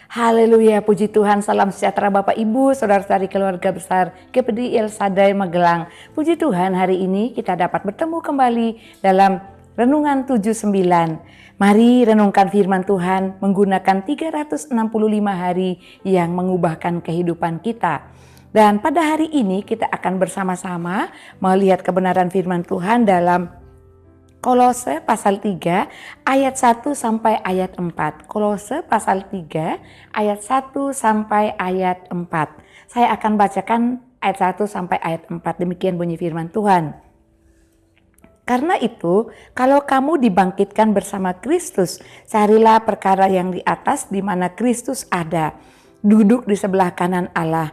Haleluya, puji Tuhan, salam sejahtera Bapak Ibu, saudara-saudari keluarga besar GPD El Shaddai Magelang. Puji Tuhan, hari ini kita dapat bertemu kembali dalam Renungan 79. Mari renungkan firman Tuhan menggunakan 365 hari yang mengubahkan kehidupan kita. Dan pada hari ini kita akan bersama-sama melihat kebenaran firman Tuhan dalam Kolose pasal 3 ayat 1 sampai ayat 4. Kolose pasal 3 ayat 1 sampai ayat 4. Saya akan bacakan ayat 1 sampai ayat 4. Demikian bunyi firman Tuhan. Karena itu, kalau kamu dibangkitkan bersama Kristus, carilah perkara yang di atas di mana Kristus ada, duduk di sebelah kanan Allah.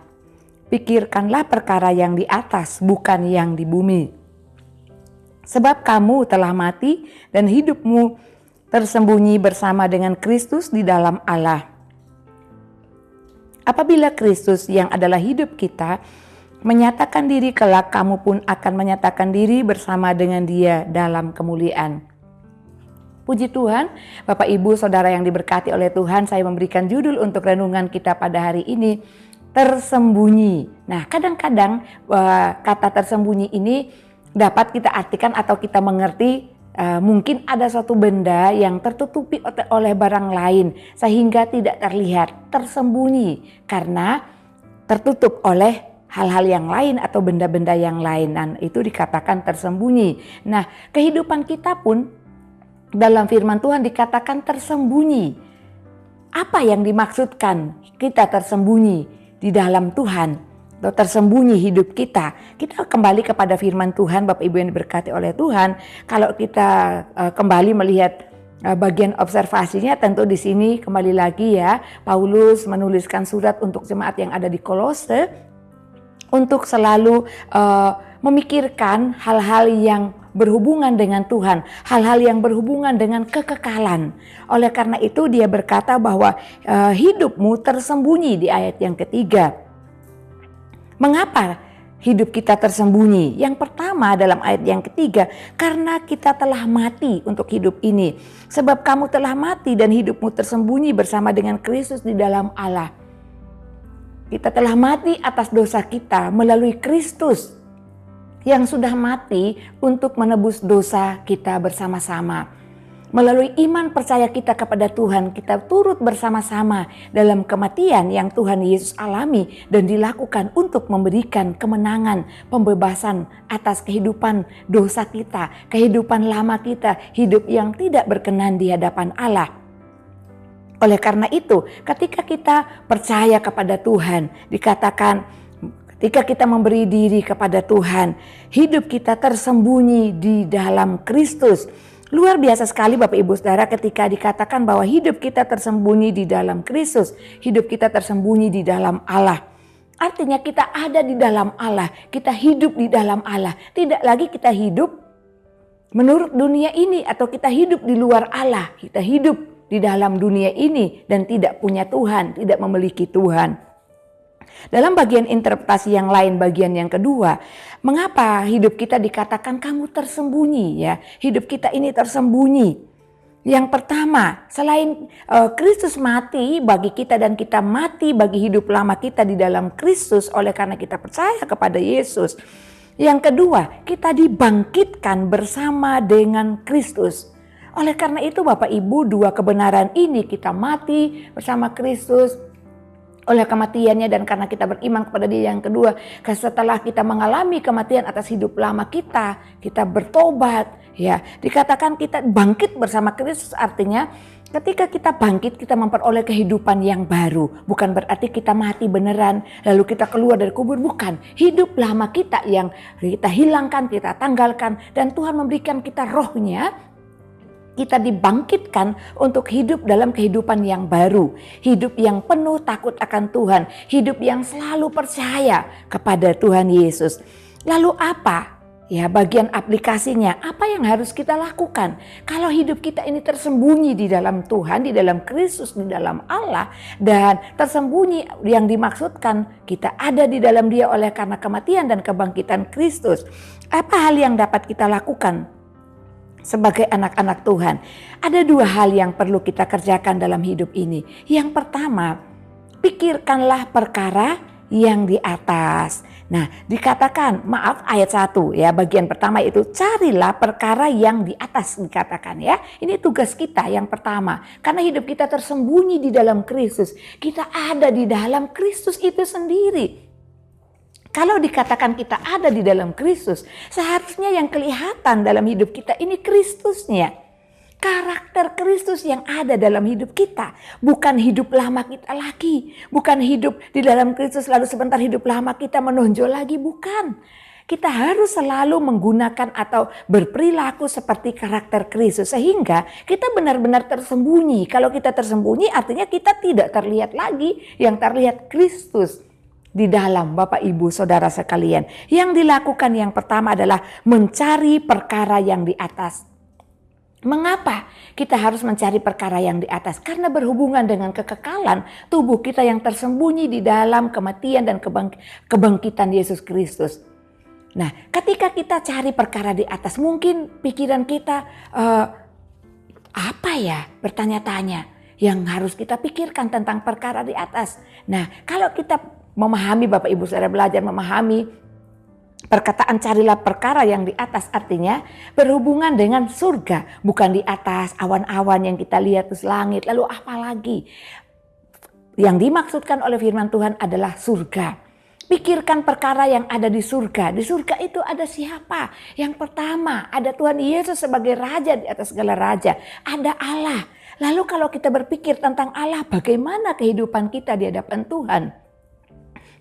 Pikirkanlah perkara yang di atas, bukan yang di bumi. Sebab kamu telah mati dan hidupmu tersembunyi bersama dengan Kristus di dalam Allah. Apabila Kristus yang adalah hidup kita menyatakan diri, kelak kamu pun akan menyatakan diri bersama dengan Dia dalam kemuliaan. Puji Tuhan, Bapak Ibu Saudara yang diberkati oleh Tuhan, saya memberikan judul untuk renungan kita pada hari ini, tersembunyi. Nah, kadang-kadang kata tersembunyi ini dapat kita artikan atau kita mengerti mungkin ada suatu benda yang tertutupi oleh barang lain sehingga tidak terlihat, tersembunyi karena tertutup oleh hal-hal yang lain atau benda-benda yang lain, dan itu dikatakan tersembunyi. Nah, kehidupan kita pun dalam firman Tuhan dikatakan tersembunyi. Apa yang dimaksudkan kita tersembunyi di dalam Tuhan? Atau tersembunyi hidup kita. Kita kembali kepada firman Tuhan, Bapak Ibu yang diberkati oleh Tuhan. Kalau kita kembali melihat bagian observasinya, tentu di sini kembali lagi ya, Paulus menuliskan surat untuk jemaat yang ada di Kolose untuk selalu memikirkan hal-hal yang berhubungan dengan Tuhan, hal-hal yang berhubungan dengan kekekalan. Oleh karena itu dia berkata bahwa hidupmu tersembunyi di ayat yang ketiga. Mengapa hidup kita tersembunyi? Yang pertama dalam ayat yang ketiga, karena kita telah mati untuk hidup ini. Sebab kamu telah mati dan hidupmu tersembunyi bersama dengan Kristus di dalam Allah. Kita telah mati atas dosa kita melalui Kristus yang sudah mati untuk menebus dosa kita bersama-sama. Melalui iman percaya kita kepada Tuhan, kita turut bersama-sama dalam kematian yang Tuhan Yesus alami dan dilakukan untuk memberikan kemenangan, pembebasan atas kehidupan dosa kita, kehidupan lama kita, hidup yang tidak berkenan di hadapan Allah. Oleh karena itu, ketika kita percaya kepada Tuhan, dikatakan ketika kita memberi diri kepada Tuhan, hidup kita tersembunyi di dalam Kristus. Luar biasa sekali Bapak Ibu Saudara ketika dikatakan bahwa hidup kita tersembunyi di dalam Kristus, hidup kita tersembunyi di dalam Allah. Artinya kita ada di dalam Allah, kita hidup di dalam Allah. Tidak lagi kita hidup menurut dunia ini atau kita hidup di luar Allah. Kita hidup di dalam dunia ini dan tidak punya Tuhan, tidak memiliki Tuhan. Dalam bagian interpretasi yang lain, bagian yang kedua, mengapa hidup kita dikatakan kamu tersembunyi ya? Hidup kita ini tersembunyi. Yang pertama, selain Kristus mati bagi kita dan kita mati bagi hidup lama kita di dalam Kristus oleh karena kita percaya kepada Yesus. Yang kedua, kita dibangkitkan bersama dengan Kristus. Oleh karena itu Bapak Ibu, dua kebenaran ini, kita mati bersama Kristus oleh kematiannya dan karena kita beriman kepada Dia. Yang kedua, setelah kita mengalami kematian atas hidup lama kita bertobat ya. Dikatakan kita bangkit bersama Kristus, artinya ketika kita bangkit kita memperoleh kehidupan yang baru. Bukan berarti kita mati beneran lalu kita keluar dari kubur, bukan. Hidup lama kita yang kita hilangkan, kita tanggalkan, dan Tuhan memberikan kita rohnya. Kita dibangkitkan untuk hidup dalam kehidupan yang baru. Hidup yang penuh takut akan Tuhan. Hidup yang selalu percaya kepada Tuhan Yesus. Lalu apa? Ya, bagian aplikasinya, apa yang harus kita lakukan? Kalau hidup kita ini tersembunyi di dalam Tuhan, di dalam Kristus, di dalam Allah, dan tersembunyi yang dimaksudkan kita ada di dalam Dia oleh karena kematian dan kebangkitan Kristus. Apa hal yang dapat kita lakukan? sebagai anak-anak Tuhan, ada dua hal yang perlu kita kerjakan dalam hidup ini. Yang pertama, pikirkanlah perkara yang di atas. Nah, dikatakan, maaf ayat 1 ya, bagian pertama itu carilah perkara yang di atas dikatakan ya. Ini tugas kita yang pertama. Karena hidup kita tersembunyi di dalam Kristus. Kita ada di dalam Kristus itu sendiri. Kalau dikatakan kita ada di dalam Kristus, seharusnya yang kelihatan dalam hidup kita ini Kristusnya. Karakter Kristus yang ada dalam hidup kita. Bukan hidup lama kita lagi. Bukan hidup di dalam Kristus lalu sebentar hidup lama kita menonjol lagi. Bukan. Kita harus selalu menggunakan atau berperilaku seperti karakter Kristus. Sehingga kita benar-benar tersembunyi. Kalau kita tersembunyi artinya kita tidak terlihat lagi. Yang terlihat Kristus di dalam Bapak Ibu Saudara sekalian. Yang dilakukan yang pertama adalah mencari perkara yang di atas. Mengapa kita harus mencari perkara yang di atas? Karena berhubungan dengan kekekalan tubuh kita yang tersembunyi di dalam kematian dan kebangkitan Yesus Kristus. Nah, ketika kita cari perkara di atas, mungkin pikiran kita apa ya? Bertanya-tanya yang harus kita pikirkan tentang perkara di atas. Nah, kalau kita memahami, Bapak Ibu Saudara belajar memahami perkataan carilah perkara yang di atas, artinya berhubungan dengan surga. Bukan di atas awan-awan yang kita lihat terus langit. Lalu apa lagi? Yang dimaksudkan oleh firman Tuhan adalah surga. Pikirkan perkara yang ada di surga. Di surga itu ada siapa? Yang pertama ada Tuhan Yesus sebagai Raja di atas segala Raja. Ada Allah. Lalu kalau kita berpikir tentang Allah, bagaimana kehidupan kita di hadapan Tuhan?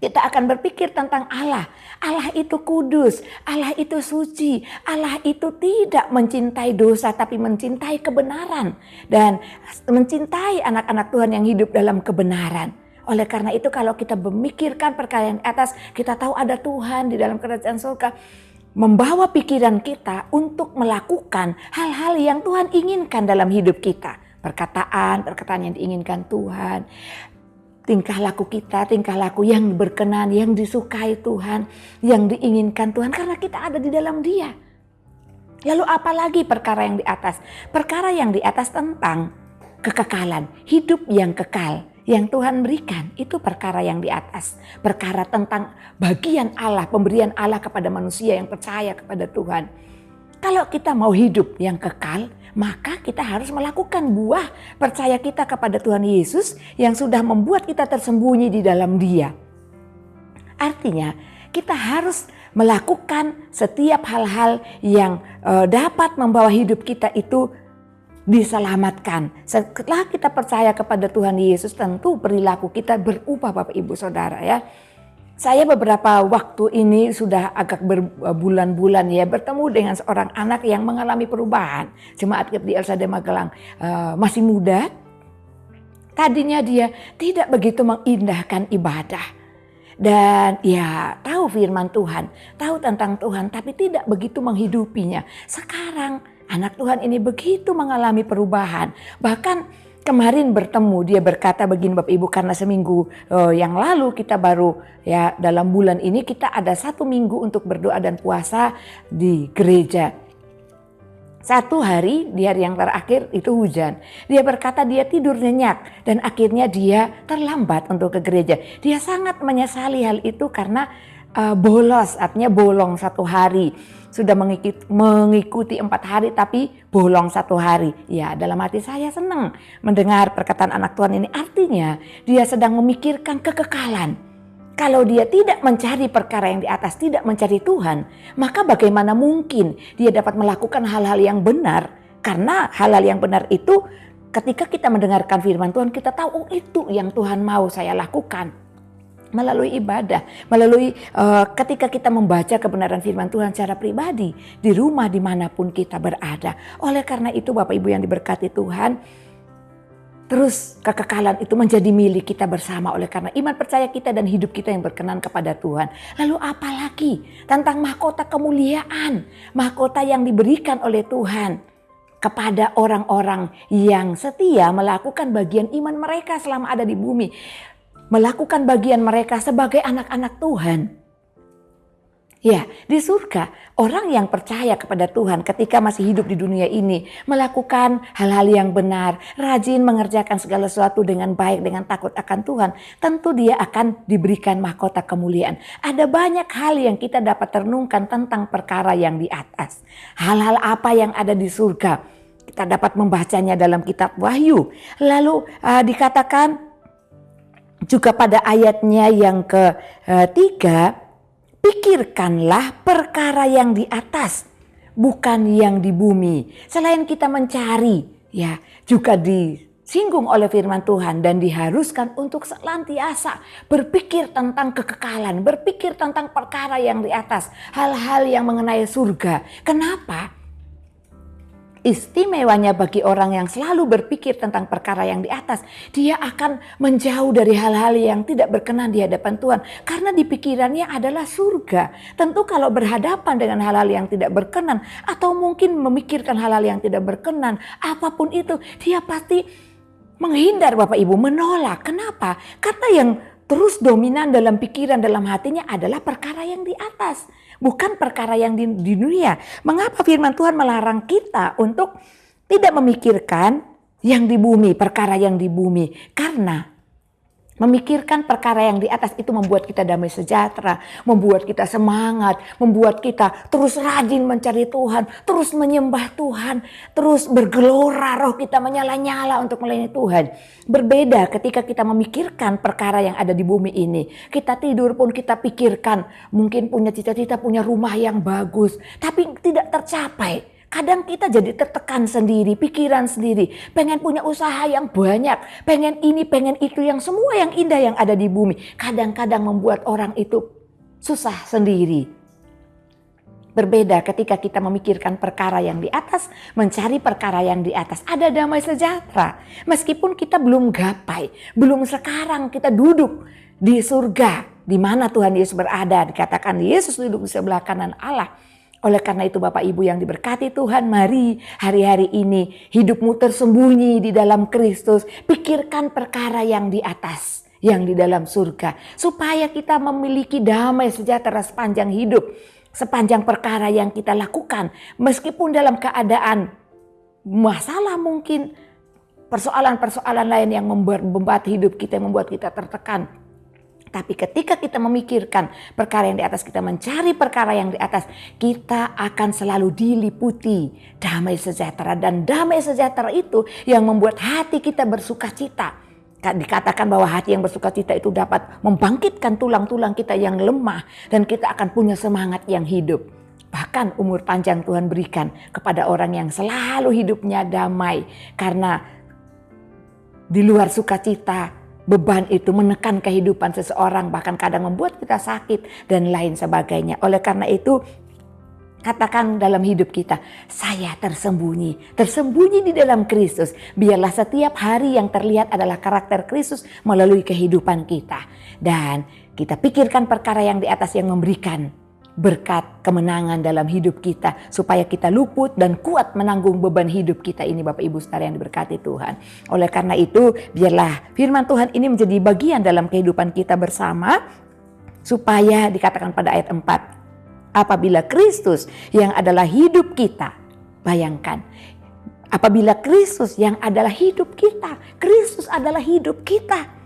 Kita akan berpikir tentang Allah. Allah itu kudus, Allah itu suci, Allah itu tidak mencintai dosa tapi mencintai kebenaran. Dan mencintai anak-anak Tuhan yang hidup dalam kebenaran. Oleh karena itu kalau kita memikirkan perkara yang atas, kita tahu ada Tuhan di dalam kerajaan surga. Membawa pikiran kita untuk melakukan hal-hal yang Tuhan inginkan dalam hidup kita. Perkataan yang diinginkan Tuhan. Tingkah laku kita, tingkah laku yang berkenan, yang disukai Tuhan, yang diinginkan Tuhan karena kita ada di dalam Dia. Lalu apalagi perkara yang di atas? Perkara yang di atas tentang kekekalan, hidup yang kekal yang Tuhan berikan, itu perkara yang di atas. Perkara tentang bagian Allah, pemberian Allah kepada manusia yang percaya kepada Tuhan. Kalau kita mau hidup yang kekal, maka kita harus melakukan buah percaya kita kepada Tuhan Yesus yang sudah membuat kita tersembunyi di dalam Dia. Artinya kita harus melakukan setiap hal-hal yang dapat membawa hidup kita itu diselamatkan. Setelah kita percaya kepada Tuhan Yesus, tentu perilaku kita berubah Bapak Ibu Saudara ya. Saya beberapa waktu ini sudah agak berbulan-bulan ya bertemu dengan seorang anak yang mengalami perubahan. Jemaat di LSD Magelang masih muda. Tadinya dia tidak begitu mengindahkan ibadah. Dan ya tahu firman Tuhan, tahu tentang Tuhan tapi tidak begitu menghidupinya. Sekarang anak Tuhan ini begitu mengalami perubahan. Bahkan kemarin bertemu dia berkata begini Bapak Ibu, karena seminggu yang lalu kita baru ya dalam bulan ini kita ada 1 minggu untuk berdoa dan puasa di gereja. 1 hari di hari yang terakhir itu hujan. Dia berkata dia tidur nyenyak dan akhirnya dia terlambat untuk ke gereja. Dia sangat menyesali hal itu karena bolos, artinya bolong 1 hari. Sudah mengikuti 4 hari tapi bolong 1 hari. Ya dalam hati saya senang mendengar perkataan anak Tuhan ini. Artinya dia sedang memikirkan kekekalan. Kalau dia tidak mencari perkara yang di atas, tidak mencari Tuhan, maka bagaimana mungkin dia dapat melakukan hal-hal yang benar? Karena hal-hal yang benar itu ketika kita mendengarkan firman Tuhan, kita tahu oh itu yang Tuhan mau saya lakukan. Melalui ibadah, melalui ketika kita membaca kebenaran firman Tuhan secara pribadi, di rumah dimanapun kita berada. Oleh karena itu Bapak Ibu yang diberkati Tuhan, terus kekekalan itu menjadi milik kita bersama oleh karena iman percaya kita dan hidup kita yang berkenan kepada Tuhan. Lalu apalagi tentang mahkota kemuliaan, mahkota yang diberikan oleh Tuhan kepada orang-orang yang setia melakukan bagian iman mereka selama ada di bumi. Melakukan bagian mereka sebagai anak-anak Tuhan. Ya, di surga, orang yang percaya kepada Tuhan ketika masih hidup di dunia ini, melakukan hal-hal yang benar, rajin mengerjakan segala sesuatu dengan baik, dengan takut akan Tuhan, tentu dia akan diberikan mahkota kemuliaan. Ada banyak hal yang kita dapat renungkan tentang perkara yang di atas. Hal-hal apa yang ada di surga? Kita dapat membacanya dalam kitab Wahyu. Lalu dikatakan juga pada ayatnya yang ketiga, pikirkanlah perkara yang di atas, bukan yang di bumi. Selain kita mencari, ya, juga disinggung oleh firman Tuhan dan diharuskan untuk senantiasa berpikir tentang kekekalan, berpikir tentang perkara yang di atas, hal-hal yang mengenai surga. Kenapa? Istimewanya bagi orang yang selalu berpikir tentang perkara yang di atas, dia akan menjauh dari hal-hal yang tidak berkenan di hadapan Tuhan, karena di pikirannya adalah surga. Tentu kalau berhadapan dengan hal-hal yang tidak berkenan, atau mungkin memikirkan hal-hal yang tidak berkenan, apapun itu, dia pasti menghindar, Bapak Ibu, menolak. Kenapa? Karena yang terus dominan dalam pikiran, dalam hatinya adalah perkara yang di atas, bukan perkara yang di dunia. Mengapa firman Tuhan melarang kita untuk tidak memikirkan yang di bumi, perkara yang di bumi? Karena memikirkan perkara yang di atas itu membuat kita damai sejahtera, membuat kita semangat, membuat kita terus rajin mencari Tuhan, terus menyembah Tuhan, terus bergelora, roh kita menyala-nyala untuk melayani Tuhan. Berbeda ketika kita memikirkan perkara yang ada di bumi ini. Kita tidur pun kita pikirkan, mungkin punya cita-cita, punya rumah yang bagus, tapi tidak tercapai. Kadang kita jadi tertekan sendiri, pikiran sendiri, pengen punya usaha yang banyak, pengen ini, pengen itu, yang semua yang indah yang ada di bumi. Kadang-kadang membuat orang itu susah sendiri. Berbeda ketika kita memikirkan perkara yang di atas, mencari perkara yang di atas. Ada damai sejahtera. Meskipun kita belum gapai, belum sekarang kita duduk di surga, di mana Tuhan Yesus berada. Dikatakan Yesus duduk di sebelah kanan Allah. Oleh karena itu Bapak Ibu yang diberkati Tuhan, mari hari-hari ini hidupmu tersembunyi di dalam Kristus. Pikirkan perkara yang di atas, yang di dalam surga. Supaya kita memiliki damai sejahtera sepanjang hidup. Sepanjang perkara yang kita lakukan. Meskipun dalam keadaan masalah mungkin, persoalan-persoalan lain yang membuat hidup kita, membuat kita tertekan. Tapi ketika kita memikirkan perkara yang di atas, kita mencari perkara yang di atas, kita akan selalu diliputi damai sejahtera. Dan damai sejahtera itu yang membuat hati kita bersuka cita. Dikatakan bahwa hati yang bersuka cita itu dapat membangkitkan tulang-tulang kita yang lemah. Dan kita akan punya semangat yang hidup. Bahkan umur panjang Tuhan berikan kepada orang yang selalu hidupnya damai. Karena di luar sukacita, beban itu menekan kehidupan seseorang, bahkan kadang membuat kita sakit dan lain sebagainya. Oleh karena itu, katakan dalam hidup kita, saya tersembunyi di dalam Kristus. Biarlah setiap hari yang terlihat adalah karakter Kristus melalui kehidupan kita. Dan kita pikirkan perkara yang di atas yang memberikan berkat kemenangan dalam hidup kita, supaya kita luput dan kuat menanggung beban hidup kita ini, Bapak Ibu saudara yang diberkati Tuhan. Oleh karena itu, biarlah firman Tuhan ini menjadi bagian dalam kehidupan kita bersama, supaya dikatakan pada ayat 4, apabila Kristus yang adalah hidup kita, bayangkan, apabila Kristus yang adalah hidup kita, Kristus adalah hidup kita,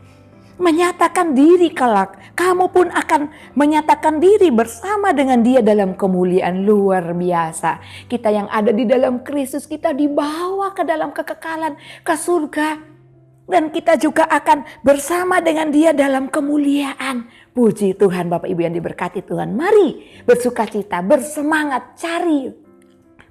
menyatakan diri kelak, kamu pun akan menyatakan diri bersama dengan Dia dalam kemuliaan. Luar biasa. Kita yang ada di dalam Kristus, kita dibawa ke dalam kekekalan, ke surga. Dan kita juga akan bersama dengan Dia dalam kemuliaan. Puji Tuhan, Bapak Ibu yang diberkati Tuhan. Mari bersukacita, bersemangat, cari,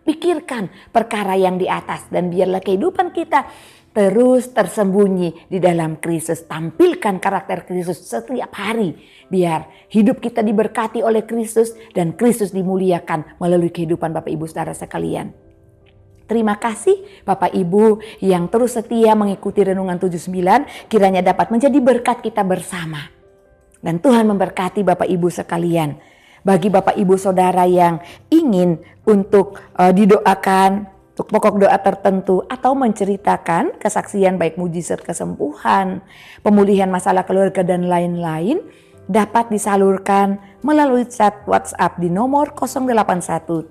pikirkan perkara yang di atas. Dan biarlah kehidupan kita terus tersembunyi di dalam Kristus. Tampilkan karakter Kristus setiap hari. Biar hidup kita diberkati oleh Kristus dan Kristus dimuliakan melalui kehidupan Bapak Ibu saudara sekalian. Terima kasih Bapak Ibu yang terus setia mengikuti Renungan 79. Kiranya dapat menjadi berkat kita bersama. Dan Tuhan memberkati Bapak Ibu sekalian. Bagi Bapak Ibu saudara yang ingin untuk didoakan untuk pokok doa tertentu atau menceritakan kesaksian baik mujizat kesembuhan, pemulihan masalah keluarga dan lain-lain, dapat disalurkan melalui chat WhatsApp di nomor 081327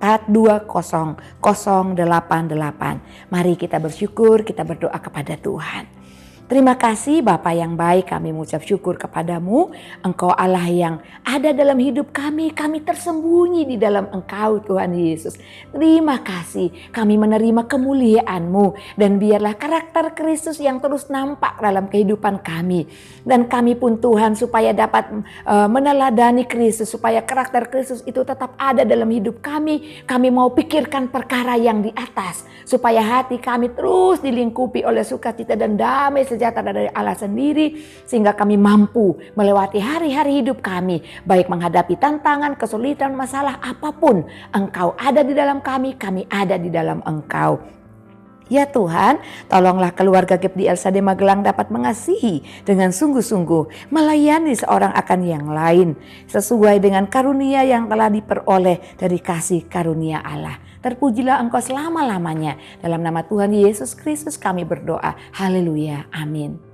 420 088. Mari kita bersyukur, kita berdoa kepada Tuhan. Terima kasih Bapa yang baik, kami mengucap syukur kepadamu. Engkau Allah yang ada dalam hidup kami tersembunyi di dalam Engkau Tuhan Yesus. Terima kasih, kami menerima kemuliaan-Mu dan biarlah karakter Kristus yang terus nampak dalam kehidupan kami. Dan kami pun Tuhan supaya dapat meneladani Kristus, supaya karakter Kristus itu tetap ada dalam hidup kami. Kami mau pikirkan perkara yang di atas, supaya hati kami terus dilingkupi oleh sukacita dan damai sejahtera dari Allah sendiri, sehingga kami mampu melewati hari-hari hidup kami, baik menghadapi tantangan, kesulitan, masalah apapun. Engkau ada di dalam kami ada di dalam Engkau. Ya Tuhan, tolonglah keluarga GEP di LSD Magelang dapat mengasihi dengan sungguh-sungguh, melayani seorang akan yang lain, sesuai dengan karunia yang telah diperoleh dari kasih karunia Allah. Terpujilah Engkau selama-lamanya. Dalam nama Tuhan Yesus Kristus kami berdoa. Haleluya. Amin.